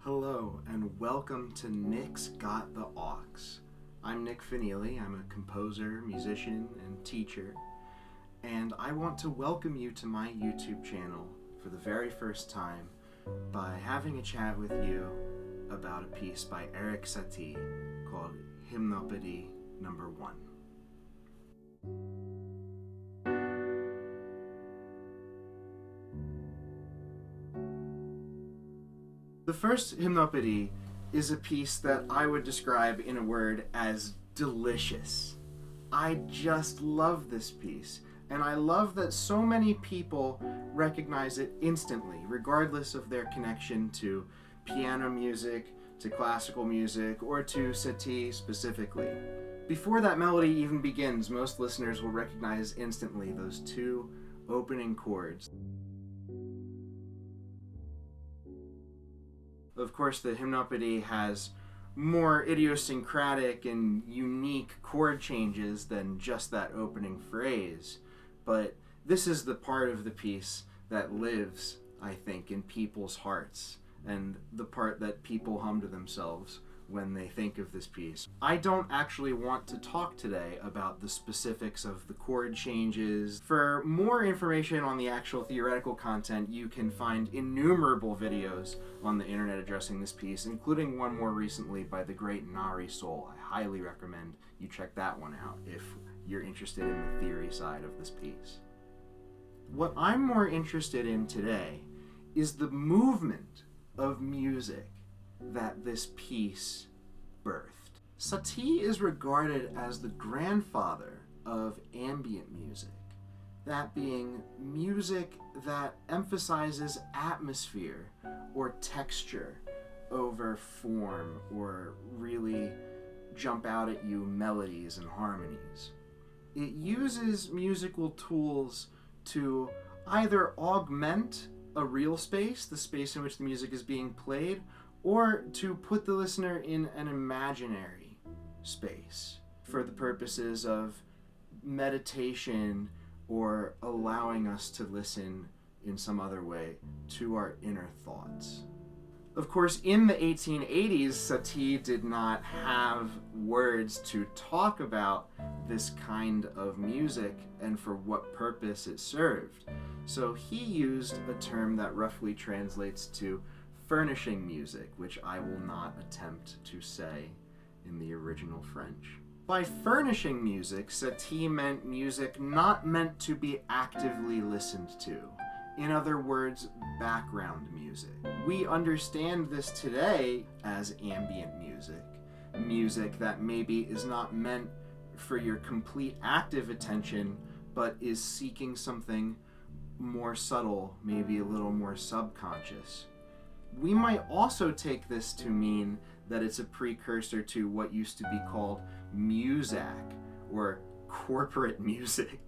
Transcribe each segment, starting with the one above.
Hello and welcome to Nick's Got the Aux. I'm Nick Fagnilli. I'm a composer, musician, and teacher, and I want to welcome you to my YouTube channel for the very first time by having a chat with you about a piece by Ceci called Gymnopédie No. 1. The first Gymnopédie is a piece that I would describe in a word as delicious. I just love this piece, and I love that so many people recognize it instantly, regardless of their connection to piano music, to classical music, or to Ceci specifically. Before that melody even begins, most listeners will recognize instantly those two opening chords. Of course, the Gymnopédie has more idiosyncratic and unique chord changes than just that opening phrase, but this is the part of the piece that lives, I think, in people's hearts, and the part that people hum to themselves when they think of this piece. I don't actually want to talk today about the specifics of the chord changes. For more information on the actual theoretical content, you can find innumerable videos on the internet addressing this piece, including one more recently by the great Nari Soul. I highly recommend you check that one out if you're interested in the theory side of this piece. What I'm more interested in today is the movement of music that this piece birthed. Ceci is regarded as the grandfather of ambient music, that being music that emphasizes atmosphere or texture over form, or really jump out at you melodies and harmonies. It uses musical tools to either augment a real space, the space in which the music is being played, or to put the listener in an imaginary space for the purposes of meditation or allowing us to listen in some other way to our inner thoughts. Of course, in the 1880s, Ceci did not have words to talk about this kind of music and for what purpose it served. So he used a term that roughly translates to furnishing music, which I will not attempt to say in the original French. By furnishing music, Ceci meant music not meant to be actively listened to. In other words, background music. We understand this today as ambient music, music that maybe is not meant for your complete active attention, but is seeking something more subtle, maybe a little more subconscious. We might also take this to mean that it's a precursor to what used to be called muzak, or corporate music,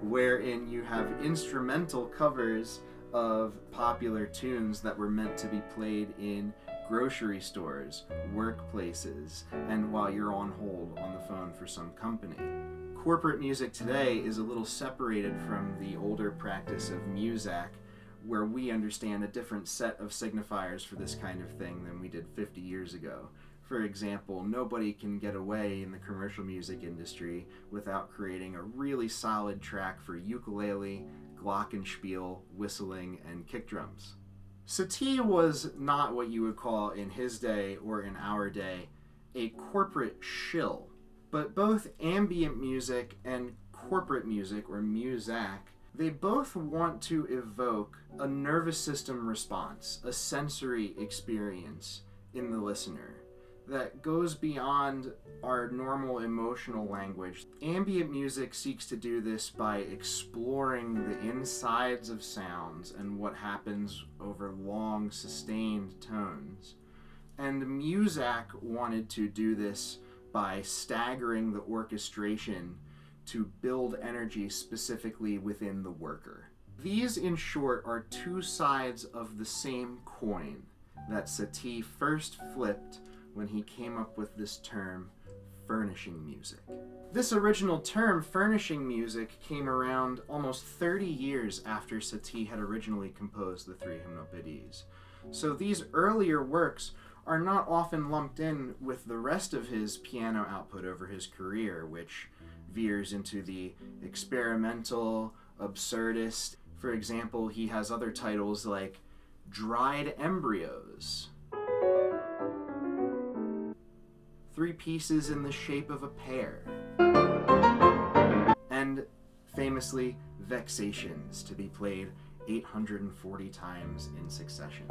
wherein you have instrumental covers of popular tunes that were meant to be played in grocery stores, workplaces, and while you're on hold on the phone for some company. Corporate music today is a little separated from the older practice of muzak, where we understand a different set of signifiers for this kind of thing than we did 50 years ago. For example, nobody can get away in the commercial music industry without creating a really solid track for ukulele, glockenspiel, whistling, and kick drums. Ceci was not what you would call in his day or in our day a corporate shill, but both ambient music and corporate music, or muzak, they both want to evoke a nervous system response, a sensory experience in the listener that goes beyond our normal emotional language. Ambient music seeks to do this by exploring the insides of sounds and what happens over long, sustained tones. And muzak wanted to do this by staggering the orchestration to build energy specifically within the worker. These, in short, are two sides of the same coin that Ceci first flipped when he came up with this term, furnishing music. This original term, furnishing music, came around almost 30 years after Ceci had originally composed the three Gymnopédies. So these earlier works are not often lumped in with the rest of his piano output over his career, which veers into the experimental, absurdist. For example, he has other titles like Dried Embryos, Three Pieces in the Shape of a Pear, and famously Vexations, to be played 840 times in succession.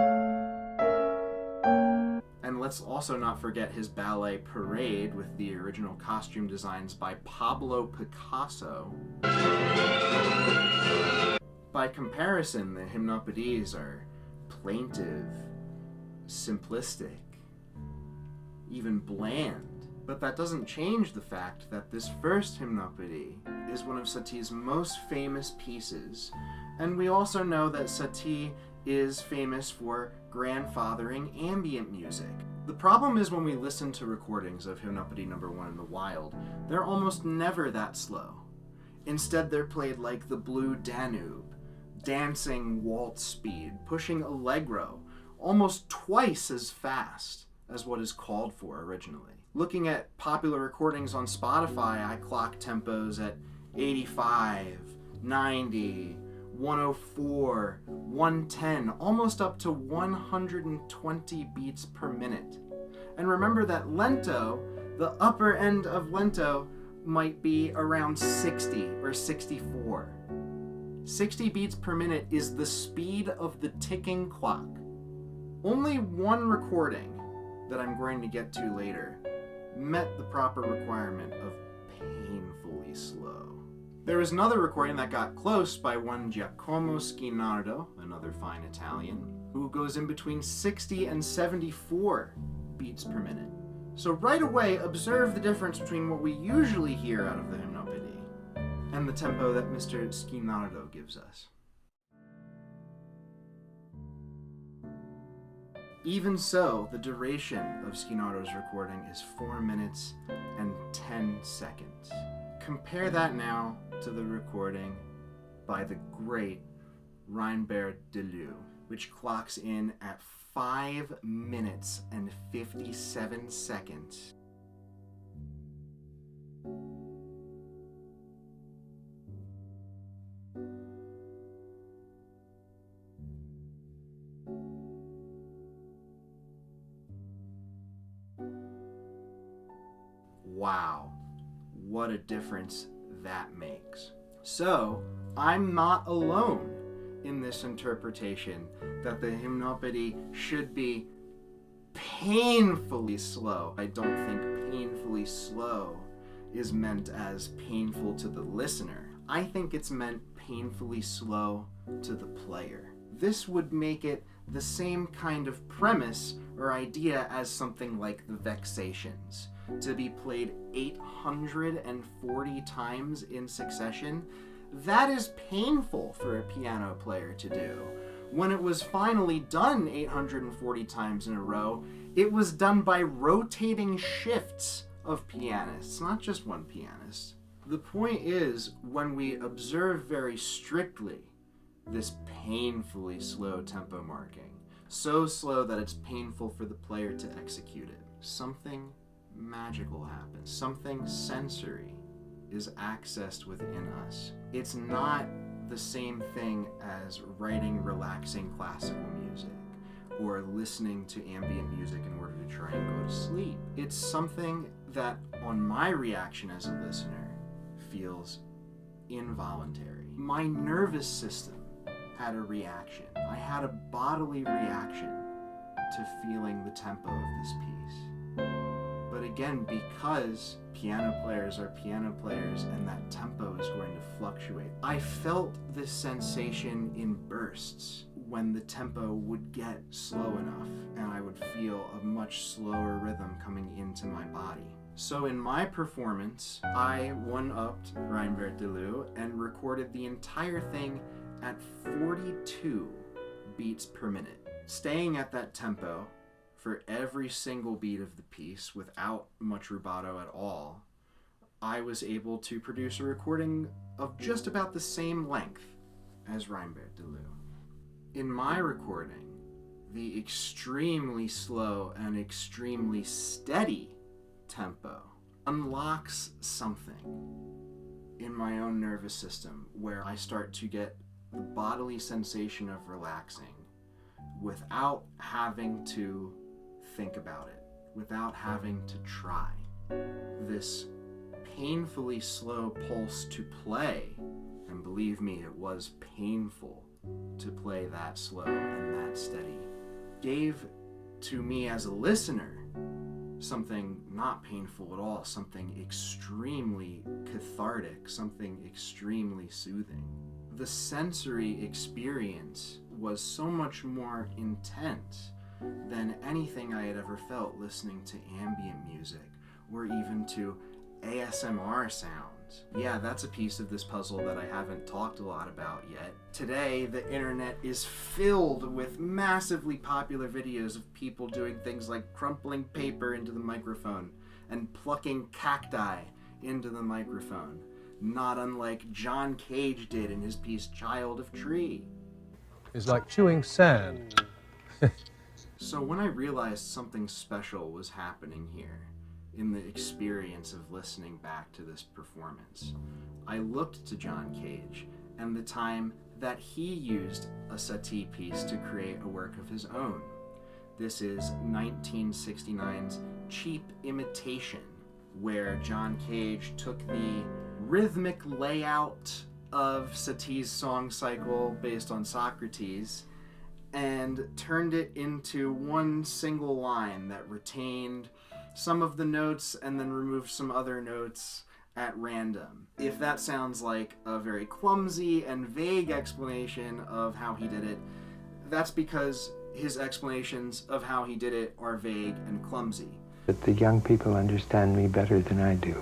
And let's also not forget his ballet Parade with the original costume designs by Pablo Picasso. By comparison, the Gymnopédies are plaintive, simplistic, even bland. But that doesn't change the fact that this first Gymnopédie is one of Satie's most famous pieces, and we also know that Satie is famous for grandfathering ambient music. The problem is when we listen to recordings of Gymnopédie No. 1 in the wild, they're almost never that slow. Instead, they're played like the Blue Danube, dancing waltz speed, pushing allegro, almost twice as fast as what is called for originally. Looking at popular recordings on Spotify, I clock tempos at 85, 90, 104, 110, almost up to 120 beats per minute. And remember that lento, the upper end of lento, might be around 60 or 64. 60 beats per minute is the speed of the ticking clock. Only one recording that I'm going to get to later met the proper requirement of painfully slow. There was another recording that got close by one Giacomo Schinnardo, another fine Italian, who goes in between 60 and 74 beats per minute. So right away, observe the difference between what we usually hear out of the Gymnopédie and the tempo that Mr. Schinnardo gives us. Even so, the duration of Schinnardo's recording is 4 minutes and 10 seconds. Compare that now to the recording by the great Reinbert Deleu, which clocks in at 5 minutes and 57 seconds. Wow, what a difference that makes. So, I'm not alone in this interpretation that the Gymnopédie should be painfully slow. I don't think painfully slow is meant as painful to the listener. I think it's meant painfully slow to the player. This would make it the same kind of premise or idea as something like the Vexations, to be played 840 times in succession. That is painful for a piano player to do. When it was finally done 840 times in a row, it was done by rotating shifts of pianists, not just one pianist. The point is, when we observe very strictly this painfully slow tempo marking, so slow that it's painful for the player to execute it, something magical happens. Something sensory is accessed within us. It's not the same thing as writing relaxing classical music or listening to ambient music in order to try and go to sleep. It's something that, on my reaction as a listener, feels involuntary. My nervous system had a reaction. I had a bodily reaction to feeling the tempo of this piece. But again, because piano players are piano players and that tempo is going to fluctuate, I felt this sensation in bursts when the tempo would get slow enough and I would feel a much slower rhythm coming into my body. So in my performance, I one-upped Reinbert Deleu and recorded the entire thing at 42 beats per minute, staying at that tempo for every single beat of the piece without much rubato at all. I was able to produce a recording of just about the same length as Reinbert Deleu. In my recording, the extremely slow and extremely steady tempo unlocks something in my own nervous system where I start to get the bodily sensation of relaxing without having to think about it, without having to try. This painfully slow pulse to play, and believe me, it was painful to play that slow and that steady, gave to me as a listener something not painful at all, something extremely cathartic, something extremely soothing. The sensory experience was so much more intense than anything I had ever felt listening to ambient music or even to ASMR sounds. Yeah, that's a piece of this puzzle that I haven't talked a lot about yet. Today, the internet is filled with massively popular videos of people doing things like crumpling paper into the microphone and plucking cacti into the microphone, not unlike John Cage did in his piece Child of Tree. It's like chewing sand. So when I realized something special was happening here, in the experience of listening back to this performance, I looked to John Cage and the time that he used a Ceci piece to create a work of his own. This is 1969's Cheap Imitation, where John Cage took the rhythmic layout of Ceci's song cycle based on Socrates and turned it into one single line that retained some of the notes and then removed some other notes at random. If that sounds like a very clumsy and vague explanation of how he did it, that's because his explanations of how he did it are vague and clumsy. But the young people understand me better than I do.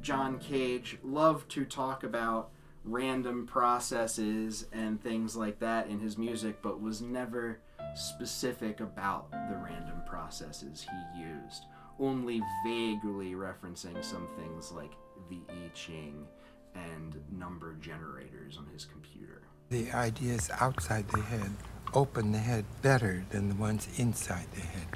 John Cage loved to talk about random processes and things like that in his music, but was never specific about the random processes he used, only vaguely referencing some things like the I Ching and number generators on his computer. The ideas outside the head open the head better than the ones inside the head.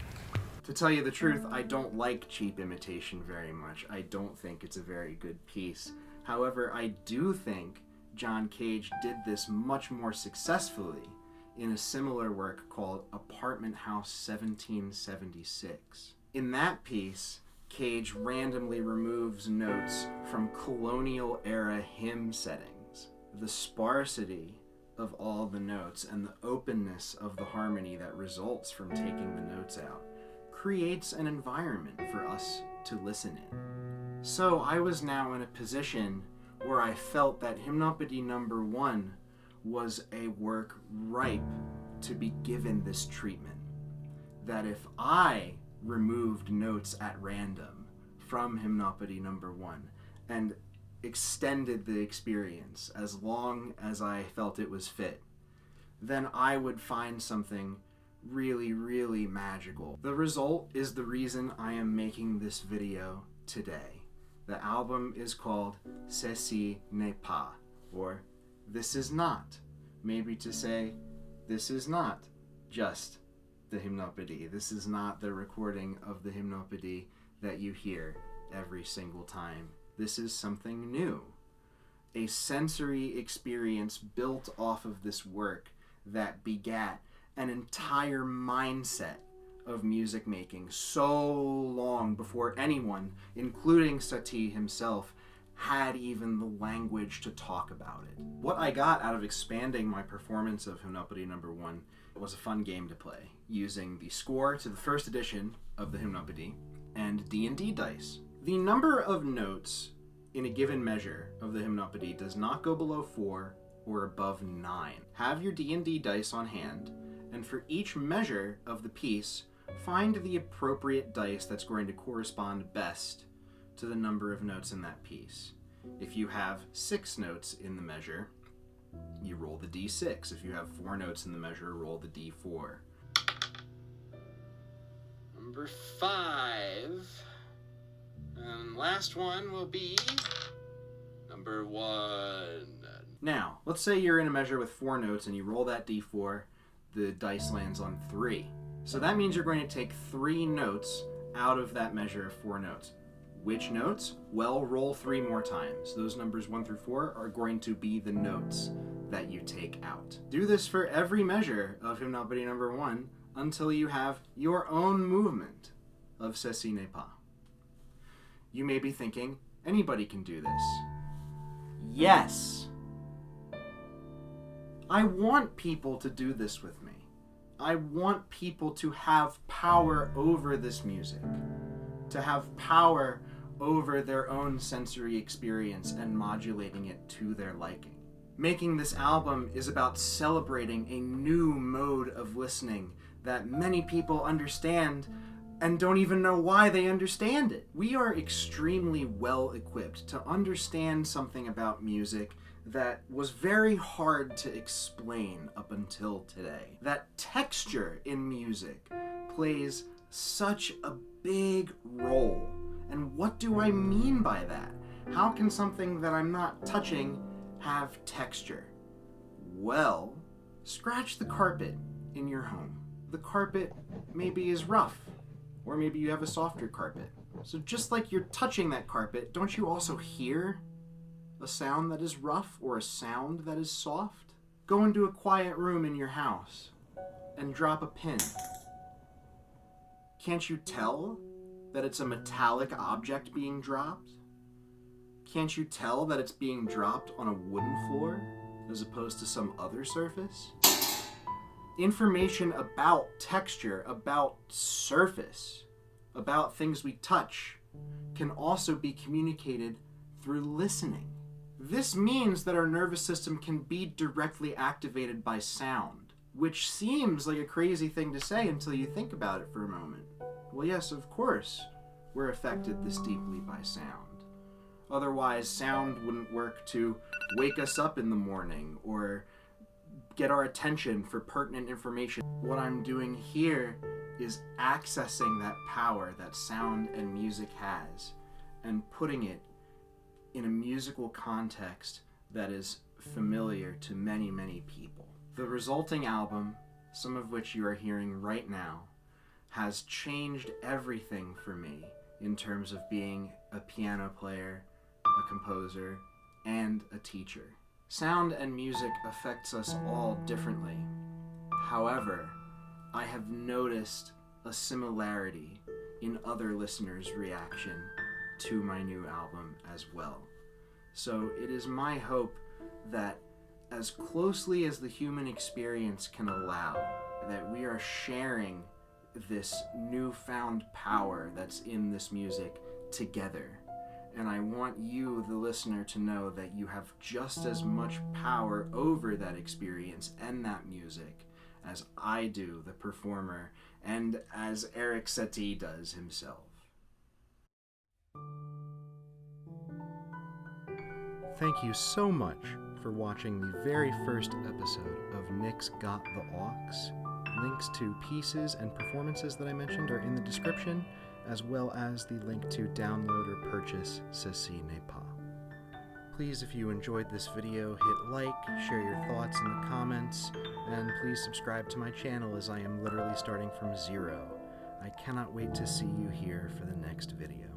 To tell you the truth, I don't like Cheap Imitation very much. I don't think it's a very good piece. However, I do think John Cage did this much more successfully in a similar work called Apartment House 1776. In that piece, Cage randomly removes notes from colonial-era hymn settings. The sparsity of all the notes and the openness of the harmony that results from taking the notes out creates an environment for us to listen in. So I was now in a position where I felt that Gymnopédie No. 1 was a work ripe to be given this treatment. That if I removed notes at random from Gymnopédie No. 1 and extended the experience as long as I felt it was fit, then I would find something really, really magical. The result is the reason I am making this video today. The album is called Ceci n'est pas, or This Is Not. Maybe to say, this is not just the Gymnopédie. This is not the recording of the Gymnopédie that you hear every single time. This is something new. A sensory experience built off of this work that begat an entire mindset of music making so long before anyone, including Ceci himself, had even the language to talk about it. What I got out of expanding my performance of Gymnopédie No. 1 was a fun game to play, using the score to the first edition of the Gymnopédie and D&D dice. The number of notes in a given measure of the Gymnopédie does not go below 4 or above 9. Have your D&D dice on hand, and for each measure of the piece, find the appropriate dice that's going to correspond best to the number of notes in that piece. If you have 6 notes in the measure, you roll the D6. If you have 4 notes in the measure, roll the D4. Number 5. And last one will be number 1. Now, let's say you're in a measure with 4 notes and you roll that D4. the dice lands on 3. So that means you're going to take 3 notes out of that measure of 4 notes. Which notes? Well, roll 3 more times. Those numbers 1 through 4 are going to be the notes that you take out. Do this for every measure of Gymnopédie number 1 until you have your own movement of Ceci n'est pas. You may be thinking, anybody can do this. Yes! I want people to do this with me. I want people to have power over this music, to have power over their own sensory experience and modulating it to their liking. Making this album is about celebrating a new mode of listening that many people understand and don't even know why they understand it. We are extremely well equipped to understand something about music that was very hard to explain up until today. That texture in music plays such a big role. And what do I mean by that? How can something that I'm not touching have texture? Well, scratch the carpet in your home. The carpet maybe is rough, or maybe you have a softer carpet. So just like you're touching that carpet, don't you also hear a sound that is rough or a sound that is soft? Go into a quiet room in your house and drop a pin. Can't you tell that it's a metallic object being dropped? Can't you tell that it's being dropped on a wooden floor as opposed to some other surface? Information about texture, about surface, about things we touch can also be communicated through listening. This means that our nervous system can be directly activated by sound, which seems like a crazy thing to say until you think about it for a moment. Well, yes, of course, we're affected this deeply by sound. Otherwise, sound wouldn't work to wake us up in the morning or get our attention for pertinent information. What I'm doing here is accessing that power that sound and music has and putting it in a musical context that is familiar to many, many people. The resulting album, some of which you are hearing right now, has changed everything for me in terms of being a piano player, a composer, and a teacher. Sound and music affects us all differently. However, I have noticed a similarity in other listeners' reaction to my new album as well. So it is my hope that as closely as the human experience can allow, that we are sharing this newfound power that's in this music together. And I want you, the listener, to know that you have just as much power over that experience and that music as I do, the performer, and as Eric Ceci does himself. Thank you so much for watching the very first episode of Nick's Got the Aux. Links to pieces and performances that I mentioned are in the description, as well as the link to download or purchase Ceci n'est pas. Please, if you enjoyed this video, hit like, share your thoughts in the comments, and please subscribe to my channel as I am literally starting from zero. I cannot wait to see you here for the next video.